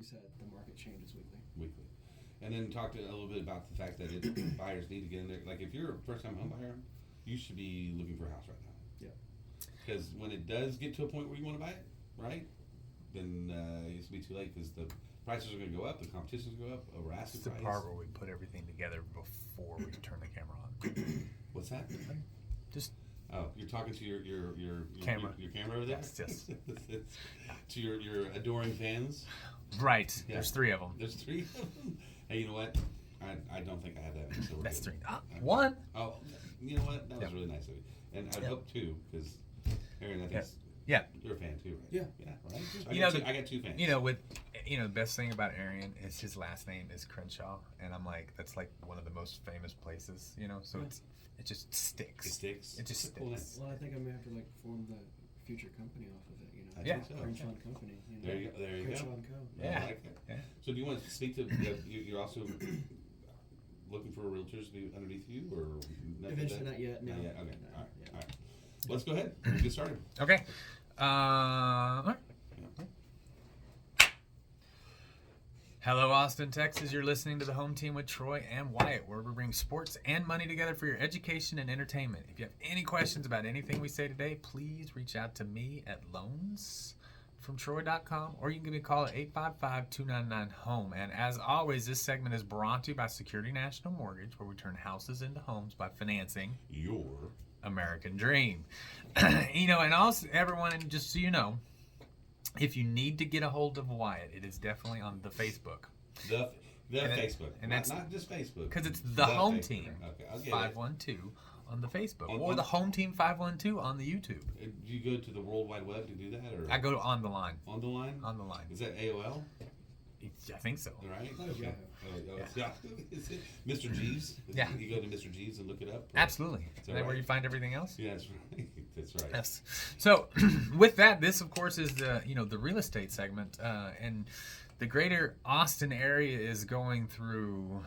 You said the market changes weekly. Weekly. And then talk to a little bit about the fact that buyers need to get in there. Like if you're a first-time home buyer, you should be looking for a house right now. Yeah. Because when it does get to a point where you want to buy it, right, then it's gonna be too late because the prices are going to go up, the competition's going to go up over asking It's the price. part where we put everything together before we turn the camera on. What's that? Just Oh, you're talking to your Camera. your camera over there. Yes. To your adoring fans. right. Yeah. There's 3 of them. There's 3 of them. Hey, you know what? I don't think I have that many, so we're That's good. 3. Okay. 1. Oh, you know what? That was Yeah. really nice of you. And I Yeah. hope 2, because Aaron, I think Yeah. Yeah. you're a fan too, right? Yeah. Yeah, right? I got 2 fans. The best thing about Arion is his last name is Crenshaw, and I'm like, that's like one of the most famous places, so Yeah. it just sticks. It sticks. It just It's a cool sticks. Well, I think I'm gonna have to form the future company off of it. I Yeah. think so. Crenshaw and Company. There you go. There you Crenshaw go. and Co. Yeah. I like it. Yeah. So do you want to speak to, you're also looking for realtors to be underneath you, or nothing Eventually, like not yet. No. Not yet. Okay. No, All right. yeah. All right. Let's go ahead. We'll get started. Okay. All right. Hello, Austin, Texas. You're listening to the Home Team with Troy and Wyatt, where we bring sports and money together for your education and entertainment. If you have any questions about anything we say today, please reach out to me at loansfromtroy.com, or you can give me a call at 855-299-HOME. And as always, this segment is brought to you by Security National Mortgage, where we turn houses into homes by financing Your American dream. And also, everyone, and just so you know, if you need to get a hold of Wyatt, it is definitely on the Facebook. the And Facebook, and not, that's not just Facebook, because it's the Home Facebook. Team Okay, I'll get 512 on the Facebook, On- or on- the Home Team 512 on the YouTube. it. Do you go to the World Wide Web to do that, or I go on the line. on the line? On the line. Is that AOL? I think so. Right? thought it was Okay. Yahoo. It's Yahoo. Is it Mr. Jeeves? Yeah. You go to Mr. Jeeves and look it up? Absolutely. Is Is that that where right? you find everything else? Yeah, that's right. That's right. Yes. So, with that, this of course is the the real estate segment, and the greater Austin area is going through.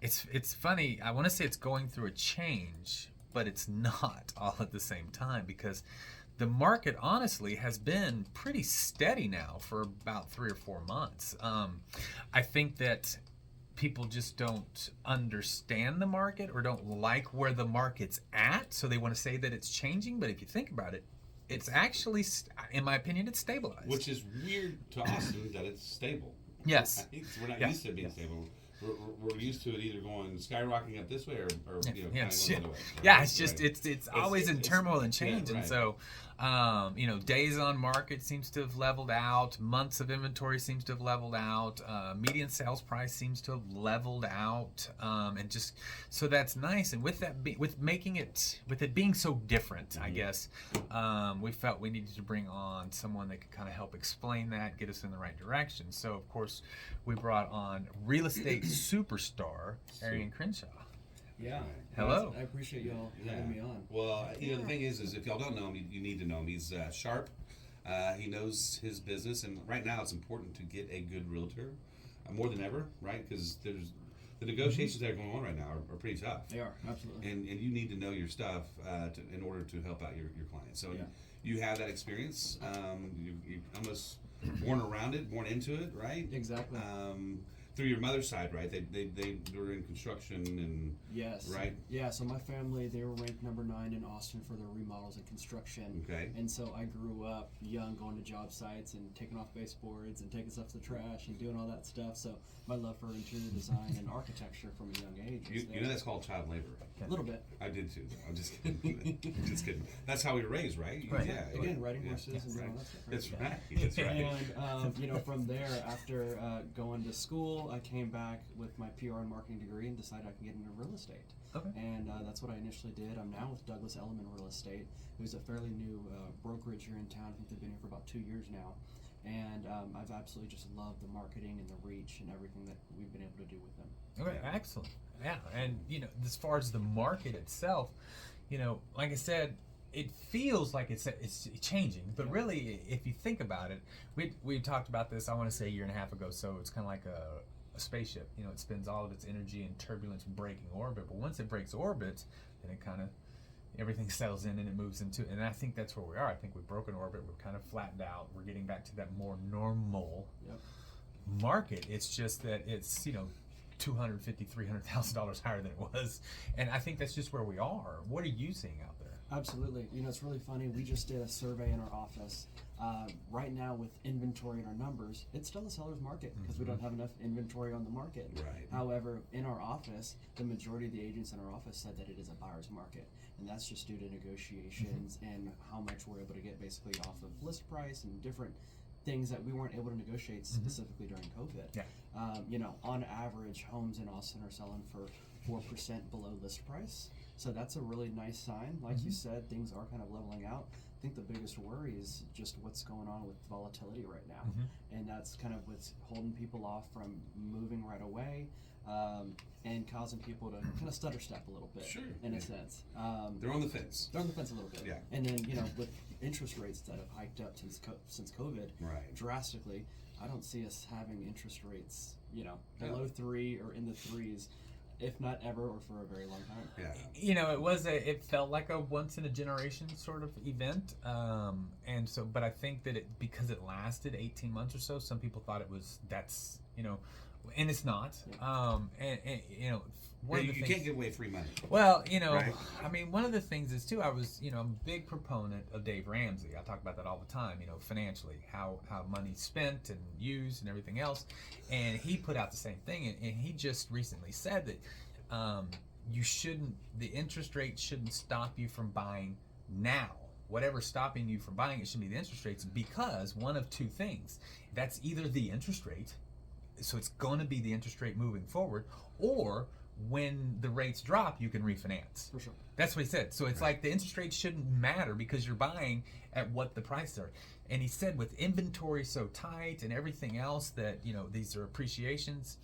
It's funny. I want to say it's going through a change, but it's not all at the same time, because the market honestly has been pretty steady now for about 3 or 4 months. I think that people just don't understand the market or don't like where the market's at, so they want to say that it's changing. But if you think about it, it's actually, in my opinion, it's stabilized. Which is weird to Austin that it's stable. Yes. I think we're not Yeah. used to it being Yeah. stable. We're used to it either going skyrocketing up this way or Yeah. kind of Yes. going the other way. Yeah, right? it's just Right. it's always in it's- turmoil and yeah, change, and right. so days on market seems to have leveled out. Months of inventory seems to have leveled out. Median sales price seems to have leveled out, and just so that's nice. And with that, with it being so different, I guess we felt we needed to bring on someone that could kind of help explain that, get us in the right direction. So of course, we brought on real estate superstar Arion Crenshaw. Yeah. Hello. I appreciate y'all having me on. Well, the thing is if y'all don't know him, you need to know him. He's sharp. He knows his business, and right now it's important to get a good realtor more than ever, right? Because there's the negotiations that are going on right now are pretty tough. They are, absolutely. And you need to know your stuff in order to help out your clients. So Yeah. you have that experience. You almost born around it, born into it, right? Exactly. Through your mother's side, right? They were in construction and Yes. right? Yeah, so my family, they were ranked number 9 in Austin for their remodels and construction. Okay. And so I grew up young, going to job sites and taking off baseboards and taking stuff to the trash and doing all that stuff. So my love for interior design and architecture from a young age is You know that's called child labor. a little bit. I did too. I'm just kidding. Just kidding. That's how we were raised, right? Right. Yeah. Again, riding yeah, horses and right. all that stuff. That's Yeah. right. That's right. And from there, after going to school, I came back with my PR and marketing degree and decided I could get into real estate. Okay. And that's what I initially did. I'm now with Douglas Elliman Real Estate, who's a fairly new brokerage here in town. I think they've been here for about 2 years now. And I've absolutely just loved the marketing and the reach and everything that we've been able to do with them. Okay, excellent. Yeah, and as far as the market itself, like I said, it feels like it's changing, but really, if you think about it, we talked about this. I want to say a year and a half ago. So it's kind of like a spaceship. It spends all of its energy in turbulence breaking orbit, but once it breaks orbit, then it kind of everything settles in and it moves into it. And I think that's where we are. I think we've broken orbit. We're kind of flattened out. We're getting back to that more normal Yep. market. It's just that it's, $250,000, $300,000 higher than it was. And I think that's just where we are. What are you seeing out there? Absolutely. It's really funny. We just did a survey in our office. Right now, with inventory in our numbers, it's still a seller's market because we don't have enough inventory on the market. Right. However, in our office, the majority of the agents in our office said that it is a buyer's market. And that's just due to negotiations and how much we're able to get basically off of list price and different things that we weren't able to negotiate specifically during COVID. Yeah. On average, homes in Austin are selling for 4% below list price. So that's a really nice sign. Like you said, things are kind of leveling out. I think the biggest worry is just what's going on with volatility right now. And that's kind of what's holding people off from moving right away and causing people to kind of stutter step a little bit, in a sense. They're on the fence. They're on the fence a little bit. Yeah. And then, with interest rates that have hiked up since COVID drastically, I don't see us having interest rates, below 3 or in the 3s, if not ever or for a very long time. Yeah. It felt like a once in a generation sort of event. But I think that because it lasted 18 months or so, some people thought and it's not. You can't give away free money. Well, right? I mean, one of the things is too, I'm a big proponent of Dave Ramsey. I talk about that all the time, financially, how money's spent and used and everything else. And he put out the same thing. And he just recently said that the interest rate shouldn't stop you from buying now. Whatever's stopping you from buying it should be the interest rates, because one of two things. That's either the interest rate, so it's going to be the interest rate moving forward, or when the rates drop, you can refinance. For sure. That's what he said. So it's like the interest rate shouldn't matter because you're buying at what the prices are. And he said with inventory so tight and everything else that, these are appreciations,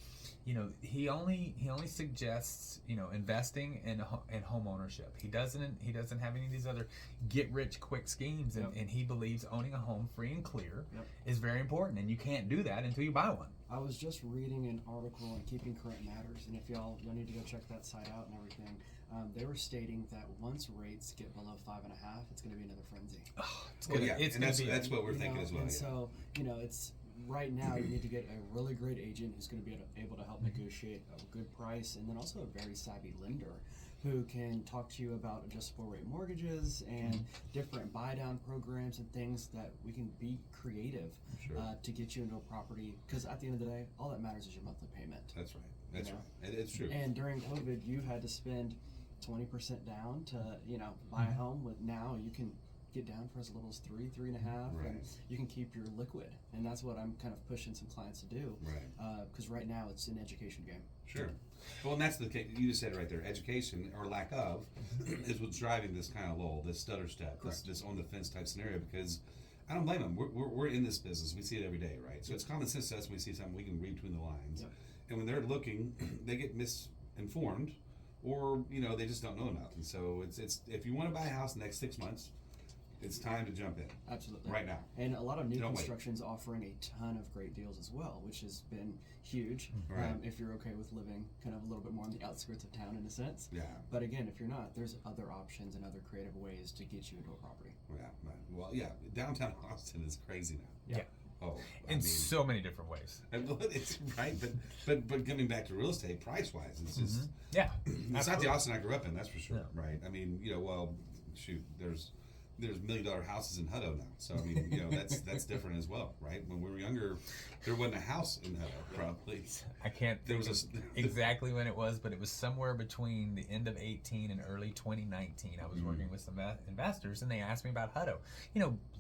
he only suggests, investing in home ownership. He doesn't have any of these other get rich quick schemes, and he believes owning a home free and clear is very important, and you can't do that until you buy one. I was just reading an article on Keeping Current Matters, and if y'all need to go check that site out and everything, they were stating that once rates get below 5.5, it's going to be another frenzy. That's what we're thinking as well. And so, it's right now you need to get a really great agent who's going to be able to help negotiate a good price, and then also a very savvy lender who can talk to you about adjustable rate mortgages and different buy down programs and things that we can be creative to get you into a property, because at the end of the day, all that matters is your monthly payment. That's right. That's right. It's true. And during COVID, you had to spend 20% down to buy a home. With now, you can get down for as little as 3.5, and you can keep your liquid. And that's what I'm kind of pushing some clients to do. Because right now it's an education game. Sure. Well, and that's the case. You just said it right there. Education, or lack of, is what's driving this kind of lull, this stutter step, this on the fence type scenario. Because I don't blame them. We're in this business. We see it every day, right? So it's common sense to us when we see something, we can read between the lines. And when they're looking, they get misinformed, or they just don't know enough. And so it's if you want to buy a house in the next 6 months, it's time to jump in. Absolutely. Right now. And a lot of new Don't construction's offering a ton of great deals as well, which has been huge. If you're okay with living kind of a little bit more on the outskirts of town in a sense. Yeah. But again, if you're not, there's other options and other creative ways to get you into a property. Yeah. Well, yeah. Downtown Austin is crazy now. Yeah. Oh, in so many different ways. It's right, but coming back to real estate, price wise, it's just it's not the Austin I grew up in, that's for sure. Right? I mean, there's $1 million houses in Hutto now, so I mean, that's different as well, right? When we were younger, there wasn't a house in Hutto, probably. I can't think exactly when it was, but it was somewhere between the end of 18 and early 2019. I was working with some investors, and they asked me about Hutto.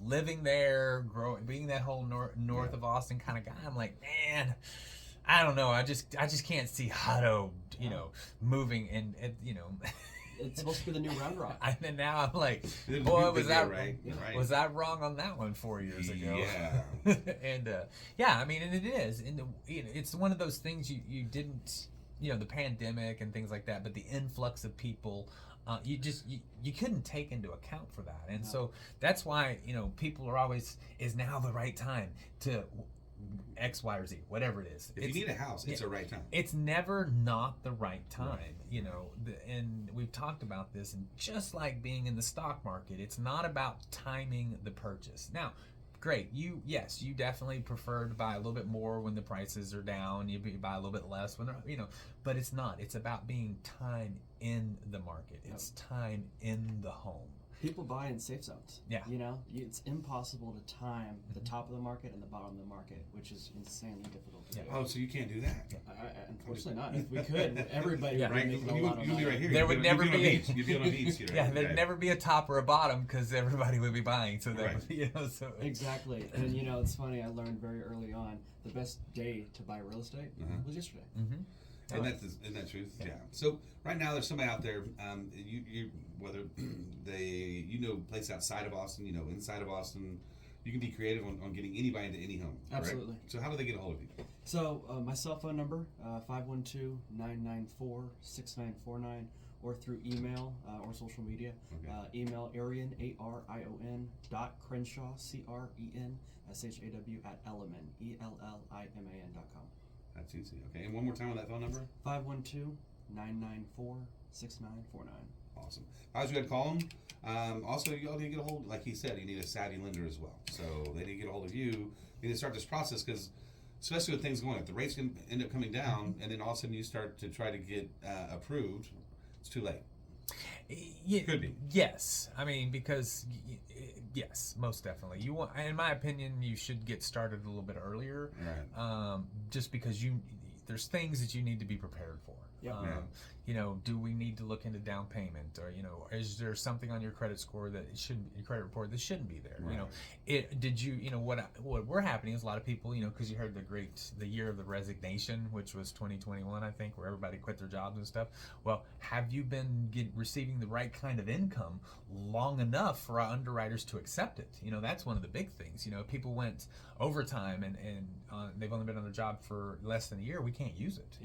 Living there, being that whole north of Austin kind of guy. I'm like, man, I don't know. I just can't see Hutto, moving and It's supposed to be the new Round Rock. And now I'm like, boy, was that right? Was I wrong on that one 4 years ago? Yeah. And I mean, and it is, and it's one of those things you didn't, the pandemic and things like that, but the influx of people, you couldn't take into account for that, and so that's why people are always, is now the right time to X, Y, or Z, whatever it is. If you need a house, it's the right time. It's never not the right time, and we've talked about this, and just like being in the stock market, it's not about timing the purchase. Now, great. You definitely prefer to buy a little bit more when the prices are down. You buy a little bit less when they're, but it's not. It's about being time in the market. It's time in the home. People buy in safe zones. Yeah. It's impossible to time the top of the market and the bottom of the market, which is insanely difficult to do. Oh, so you can't do that? Unfortunately not. If we could, everybody would Right, be making a lot of you'd be money. right here. There would never be You'd be on a beach. Right? Yeah, there'd never be a top or a bottom because everybody would be buying. So that Right. so Exactly. And it's funny, I learned very early on the best day to buy real estate was yesterday. Mm-hmm. Isn't that truth? Yeah. So right now there's somebody out there, you whether they place outside of Austin, inside of Austin, you can be creative on getting anybody into any home. Correct? Absolutely. So how do they get a hold of you? So my cell phone number, 512-994-6949, or through email or social media. Okay. Email Arion, ARION .Crenshaw, CRENSHAW at Element, ELLIMAN.com. That's easy. Okay. And one more time on that phone number. 512-994-6949. Awesome. I was going to call them. Also, you all need to get a hold, like he said, you need a savvy lender as well. So they need to get a hold of you. You need to start this process because, especially with things going up, the rates can end up coming down, and then all of a sudden you start to try to get approved. It's too late. Could be. Yes, I mean because yes, most definitely. You want, in my opinion, you should get started a little bit earlier. Right. Just because there's things that you need to be prepared for. Yep. Do we need to look into down payment, or is there something on your credit score that your credit report that shouldn't be there? Right. What we're happening is a lot of people, because you heard the year of the resignation, which was 2021, I think, where everybody quit their jobs and stuff. Well, have you been receiving the right kind of income long enough for our underwriters to accept it? That's one of the big things. People went overtime and they've only been on the job for less than a year. We can't use it.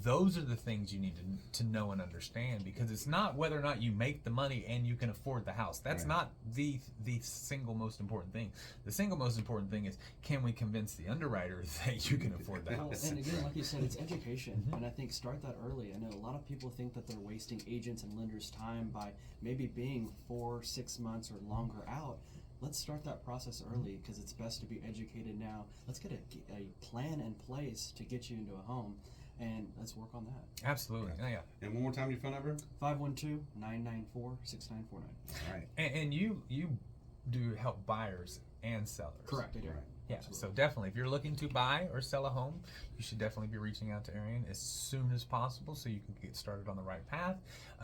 Those are the things you need to know and understand, because it's not whether or not you make the money and you can afford the house. That's Right. not the single most important thing. The single most important thing is, can we convince the underwriter that you can afford the Well, house? and again, like you said, it's education, and I think start that early. I know a lot of people think that they're wasting agents and lenders' time by maybe being 4-6 months or longer out. Let's start that process early, because it's best to be educated now. Let's get a plan in place to get you into a home, and let's work on that. Absolutely. Yeah. And one more time, your phone number. 512-994-6949. All right. And you do help buyers and sellers. Correct, I do. All right. Yeah, Absolutely. so definitely, if you're looking to buy or sell a home, you should definitely be reaching out to Arion as soon as possible so you can get started on the right path.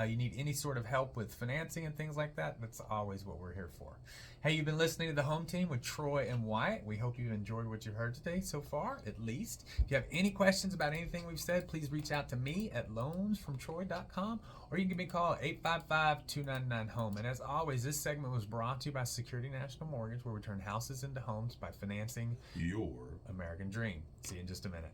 You need any sort of help with financing and things like that, that's always what we're here for. Hey, you've been listening to The Home Team with Troy and Wyatt. We hope you've enjoyed what you heard today so far, at least. If you have any questions about anything we've said, please reach out to me at loansfromtroy.com, or you can give me a call at 855-299-HOME. And as always, this segment was brought to you by Security National Mortgage, where we turn houses into homes by financing Your American Dream. See you in just a minute.